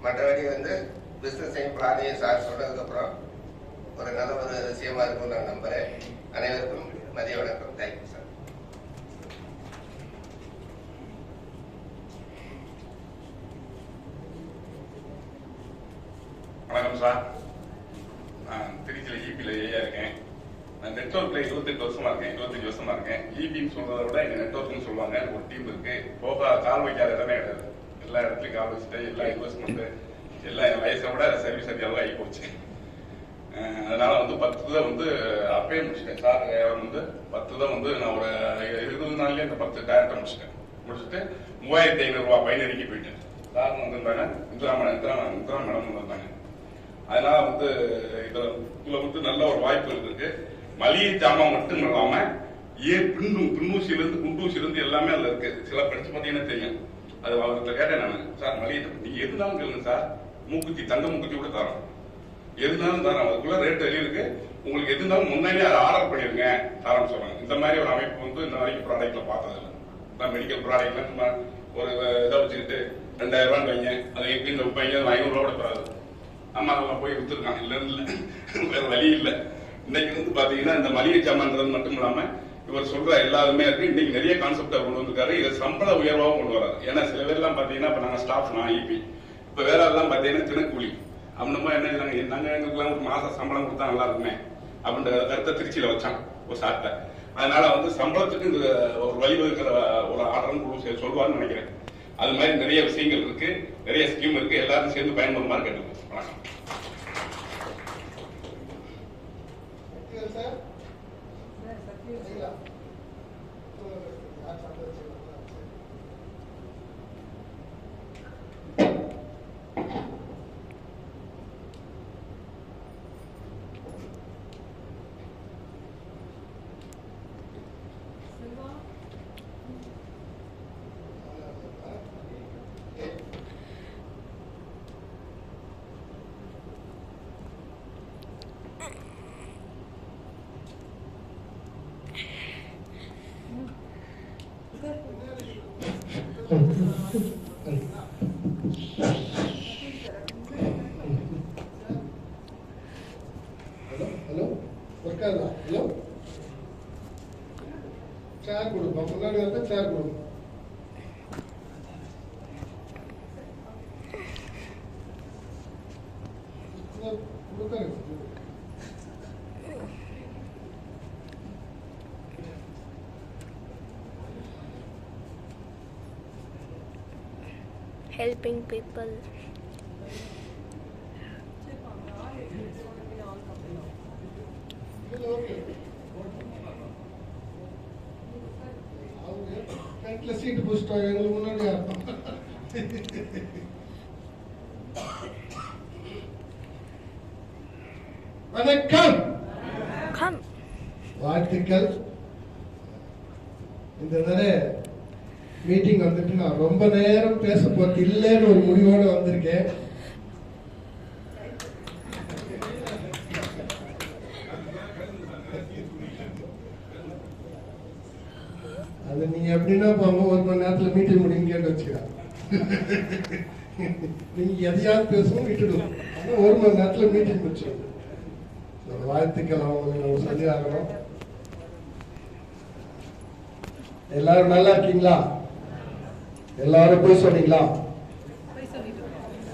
மற்றபடி வந்து பிஸ்னஸையும் பிளானையும் சார் சொன்னதுக்கப்புறம் ஒரு நல்ல ஒரு விஷயமா இருக்கும் நான் நம்புறேன். அனைவருக்கும் மதிய வணக்கம். Thank you sir. வணக்கம் சார். நான் திருச்சியில் ஈபியில் ஏயா இருக்கேன். நான் நெட்ஒர்க்ல 28 வருஷமா இருக்கேன், 25 வருஷமா இருக்கேன். ஈபின்னு சொல்றதை விட எங்க நெட்ஒர்க்னு சொல்லுவாங்க. ஒரு டீம் இருக்கு. போக கால் வைக்காத இடமே கிடையாது. எல்லா இடத்துலயும் கால் வச்சுட்டு எல்லா இன்வெஸ்ட்மெண்ட் எல்லாம் என் வயசை விட சர்வீஸ் அதிகம் ஆகி போச்சு. அதனால வந்து 10 தான் வந்து அப்பயே முடிச்சிட்டேன் சார். வந்து 10 தான் வந்து நான் ஒரு 20 நாள்லயே அந்த 10 டேரக்டா முடிச்சுட்டு 3500 ரூபாய் பைனரிக்கு போயிட்டேன். சார் வந்திருந்தாங்க, இந்திரா மேடம் வந்தாங்க. அதனால வந்து இதுல வந்து நல்ல ஒரு வாய்ப்பு இருக்கு. மளிகை ஜாமான் மட்டும் இல்லாம பின்னூசில இருந்து குண்டூசில இருந்து எல்லாமே அதுல இருக்கு. சில படிச்சு பாத்தீங்கன்னா தெரியும். அது அவர்கிட்ட கேட்டேன் நான், சார் மளிகை நீங்க எதுனாலும் கேளுங்க சார், மூக்குத்தி தங்க மூக்குத்தி கூட தரோம், எதுனாலும் தரோம், அதுக்குள்ள ரேட் எழுதிருக்கு, உங்களுக்கு எதுனாலும் முன்னாடியே அதை ஆர்டர் பண்ணிருங்க தரோம்னு சொல்றாங்க. இந்த மாதிரி ஒரு அமைப்பு வந்து இந்த வரைக்கும் ப்ராடக்ட்ல பார்த்தது இல்லை. மெடிக்கல் ப்ராடக்ட்ல நம்ம ஒரு இதை வச்சுக்கிட்டு 2000 ரூபான்னு வைங்க, அதை எப்படி வைப்பாங்க, 500 ரூபா கூட தராது. ஆமா அதெல்லாம் போய் வித்துருக்காங்க. இல்ல வேற வழி இல்லை. இன்னைக்கு வந்து பாத்தீங்கன்னா இந்த மளிகை சாமான்றது மட்டும் இல்லாம இவர் சொல்ற எல்லாருமே இருக்கு. இன்னைக்கு நிறைய கான்செப்டா கொண்டு வந்திருக்காரு. இதை சம்பள உயர்வாகவும் கொண்டு வராது. ஏன்னா சில பேர் எல்லாம் பாத்தீங்கன்னா இப்ப நாங்க ஸ்டாஃப், நான் ஐபி, இப்ப வேற எல்லாம் பாத்தீங்கன்னா தினக்கூலி அப்படின்னா என்ன நாங்க எங்களுக்குலாம் ஒரு மாசம் சம்பளம் கொடுத்தா நல்லா இருக்குமே அப்படின்ற கருத்தை திருச்சியில வச்சான் ஒரு சாட்டை. அதனால வந்து சம்பளத்துக்கு இந்த ஒரு வழிவகுக்கிற ஒரு ஆர்டர்னு சொல்லுவார்னு நினைக்கிறேன். அது மாதிரி நிறைய விஷயங்கள் இருக்கு, நிறைய ஸ்கீம் இருக்கு. எல்லாரும் சேர்ந்து பயன்படுமாறு கேட்டுக்கோங்க. வணக்கம். ஹலோ ஒர்க்காதா? ஹலோ, சேர் கொடுப்பா, முன்னாடி வந்து சேர் கொடுப்பா. Helping people. சீட்டு புடிச்சிட்டோம் எங்களுக்கு முன்னாடி. வணக்கம், வாழ்த்துக்கள். இந்த தடவை மீட்டிங் வந்துட்டு நான் ரொம்ப நேரம் பேச போறது இல்லைன்னு ஒரு முடிவோட வந்திருக்கேன். அது நீங்க எப்படின்னா போங்க, 1 மணி நேரத்துல மீட்டிங் முடியும் கேட்டு வச்சுக்க. நீங்க எதையாவது பேசவும் விட்டுடும், ஆனா 1 மணி நேரத்துல மீட்டிங் முடிச்சிடும். வாழ்த்துக்கள். அவங்களுக்கு நம்ம சொல்லி ஆகணும். எல்லாரும் நல்லா இருக்கீங்களா? எல்லாரும் போய் சொன்னீங்களா?